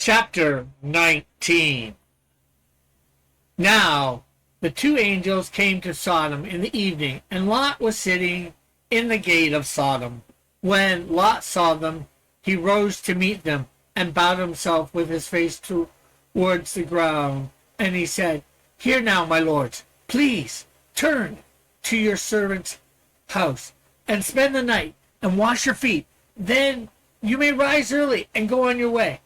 Chapter 19. Now the two angels came to Sodom in the evening, and Lot was sitting in the gate of Sodom. When Lot saw them, he rose to meet them, and bowed himself with his face towards the ground. And he said, "Hear now, my lords, please turn to your servant's house, and spend the night, and wash your feet. Then you may rise early and go on your way."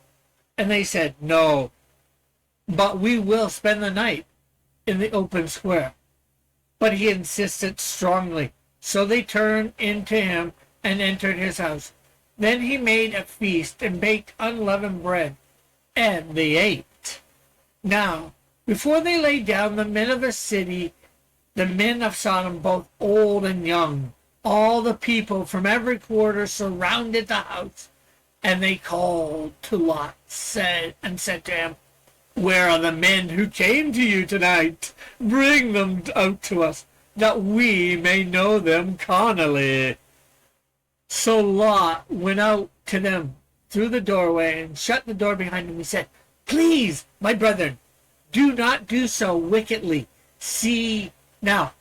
And they said, "No, but we will spend the night in the open square." But he insisted strongly. So they turned into him and entered his house. Then he made a feast and baked unleavened bread, and they ate. Now, before they lay down, the men of the city, the men of Sodom, both old and young, all the people from every quarter surrounded the house. And they called to Lot, said to him, "Where are the men who came to you tonight? Bring them out to us, that we may know them carnally." So Lot went out to them through the doorway and shut the door behind him. He said, "Please, my brethren, do not do so wickedly. See, now,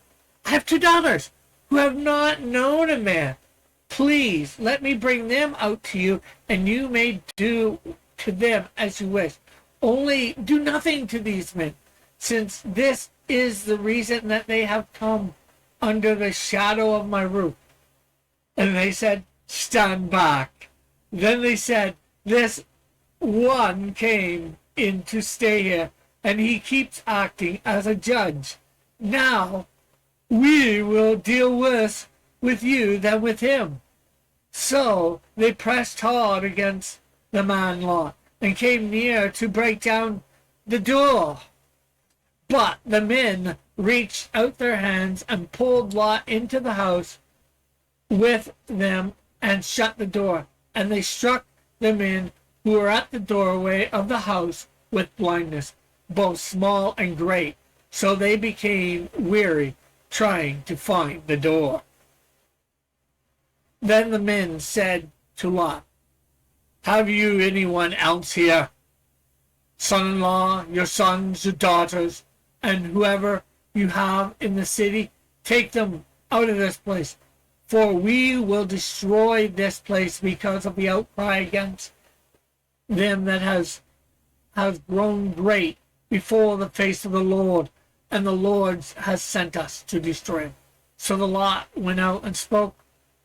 I have 2 daughters who have not known a man. Please let me bring them out to you, and you may do to them as you wish. Only do nothing to these men, since this is the reason that they have come under the shadow of my roof." And they said, "Stand back." Then they said, "This one came in to stay here, and he keeps acting as a judge. Now we will deal worse with you than with him." So they pressed hard against the man Lot, and came near to break down the door. But the men reached out their hands and pulled Lot into the house with them and shut the door. And they struck the men who were at the doorway of the house with blindness, both small and great. So they became weary trying to find the door. Then the men said to Lot, "Have you anyone else here? Son-in-law, your sons, your daughters, and whoever you have in the city, take them out of this place, for we will destroy this place because of the outcry against them that has grown great before the face of the Lord, and the Lord has sent us to destroy him." So the Lot went out and spoke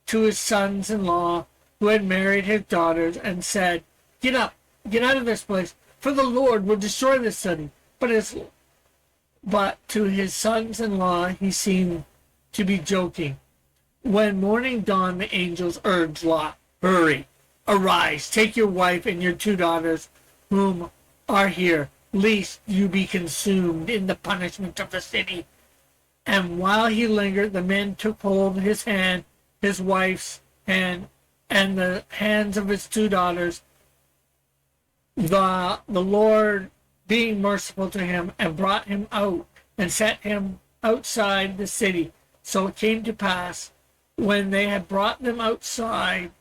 to his sons-in-law who had married his daughters, and said, get up, get out of this place, for the Lord will destroy this city." But to his sons-in-law he seemed to be joking. When morning dawned, the angels urged Lot, "Hurry, arise, take your wife and your 2 daughters whom are here, lest you be consumed in the punishment of the city." And while he lingered, the men took hold of his hand, his wife's hand, and the hands of his 2 daughters, the Lord being merciful to him, and brought him out and set him outside the city. So it came to pass, when they had brought them outside,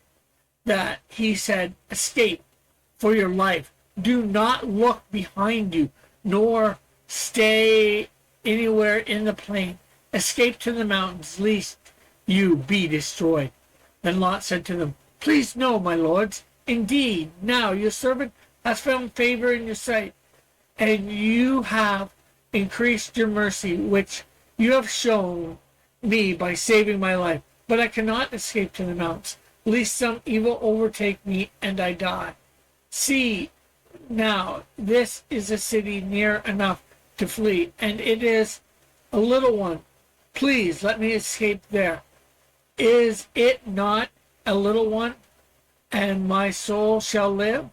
that he said, "Escape for your life. Do not look behind you, nor stay anywhere in the plain. Escape to the mountains, lest you be destroyed." Then Lot said to them, "Please no, my lords. Indeed, now your servant has found favor in your sight, and you have increased your mercy, which you have shown me by saving my life. But I cannot escape to the mountains, lest some evil overtake me and I die. See, now this is a city near enough to flee, and it is a little one. Please let me escape there. Is it not a little one, and my soul shall live?"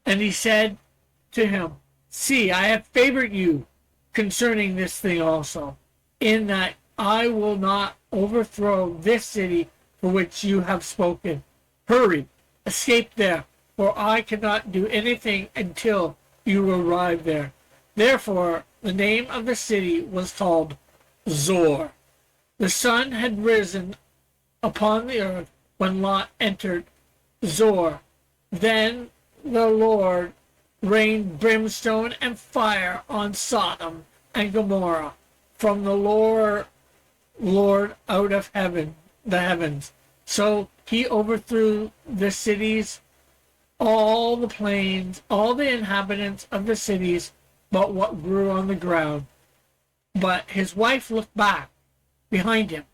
And he said to him, "See, I have favored you concerning this thing also, in that I will not overthrow this city for which you have spoken. Hurry, escape there, for I cannot do anything until you arrive there." Therefore the name of the city was called Zor. The sun had risen upon the earth when Lot entered Zor. Then the Lord rained brimstone and fire on Sodom and Gomorrah from the Lord out of the heavens. So he overthrew the cities, all the plains, all the inhabitants of the cities, but what grew on the ground. But his wife looked back behind him,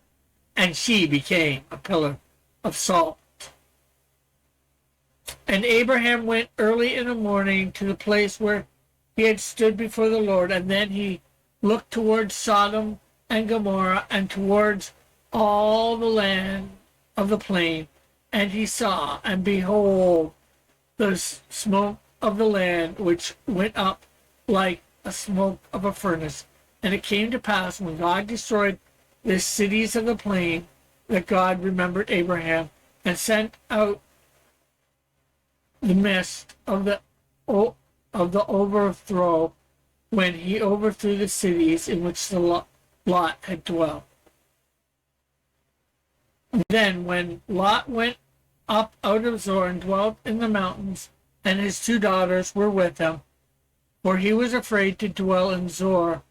and she became a pillar of salt. And Abraham went early in the morning to the place where he had stood before the Lord, and then he looked towards Sodom and Gomorrah and towards all the land of the plain, and he saw, and behold, the smoke of the land which went up like a smoke of a furnace. And it came to pass, when God destroyed the cities of the plain, that God remembered Abraham and sent out the mist of the overthrow, when he overthrew the cities in which the Lot had dwelt. Then when Lot went up out of Zoar and dwelt in the mountains, and his 2 daughters were with him, for he was afraid to dwell in Zoar,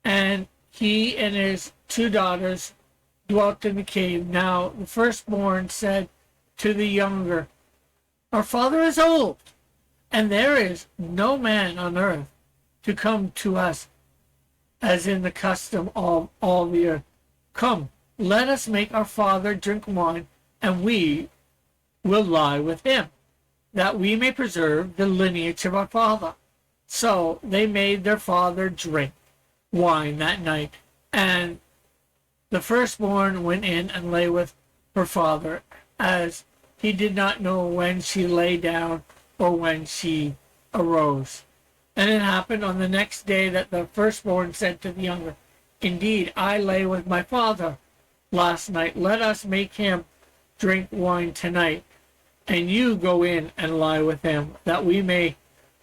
and he and his 2 daughters dwelt in the cave. Now the firstborn said to the younger, Our father is old, and there is no man on earth to come to us, as in the custom of all the earth. Come, let us make our father drink wine, and we will lie with him, that we may preserve the lineage of our father. So they made their father drink wine that night, and the firstborn went in and lay with her father, as he did not know when she lay down or when she arose. And it happened on the next day that the firstborn said to the younger, Indeed, I lay with my father last night. Let us make him drink wine tonight, and you go in and lie with him, that we may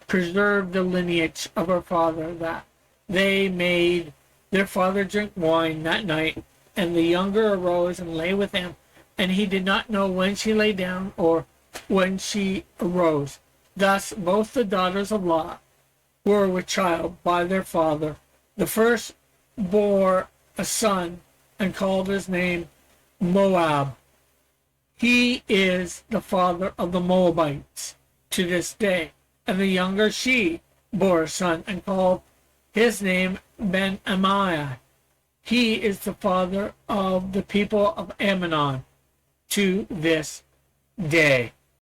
preserve the lineage of our father. That they made their father drink wine that night, and the younger arose and lay with him, and he did not know when she lay down or when she arose. Thus both the daughters of Lot were with child by their father. The first bore a son and called his name Moab. He is the father of the Moabites to this day. And the younger, she bore a son and called his name Ben-Ammi. He is the father of the people of Ammon to this day.